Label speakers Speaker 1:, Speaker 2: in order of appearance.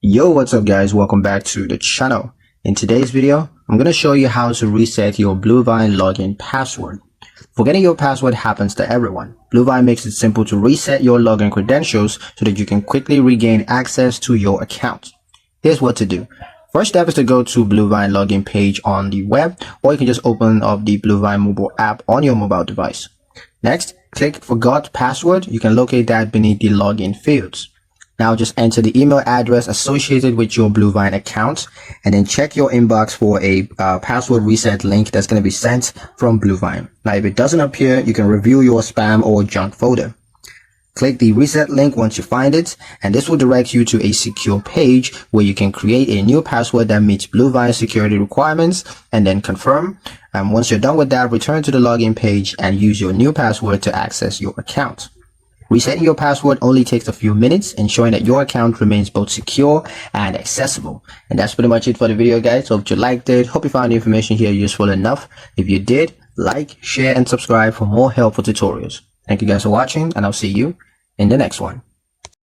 Speaker 1: Yo, what's up guys, welcome back to the channel. In today's video, I'm going to show you how to reset your Bluevine login password. Forgetting your password happens to everyone. Bluevine makes it simple to reset your login credentials so that you can quickly regain access to your account. Here's what to do. First step is to go to Bluevine login page on the web, or you can just open up the Bluevine mobile app on your mobile device. Next, click Forgot Password. You can locate that beneath the login fields. Now just enter the email address associated with your Bluevine account and then check your inbox for a password reset link that's going to be sent from Bluevine. Now if it doesn't appear, you can review your spam or junk folder. Click the reset link once you find it, and this will direct you to a secure page where you can create a new password that meets Bluevine security requirements and then confirm. Once you're done with that, return to the login page and use your new password to access your account. Resetting your password only takes a few minutes, ensuring that your account remains both secure and accessible. And that's pretty much it for the video, guys. Hope you liked it. Hope you found the information here useful enough. If you did, like, share, and subscribe for more helpful tutorials. Thank you guys for watching, and I'll see you in the next one.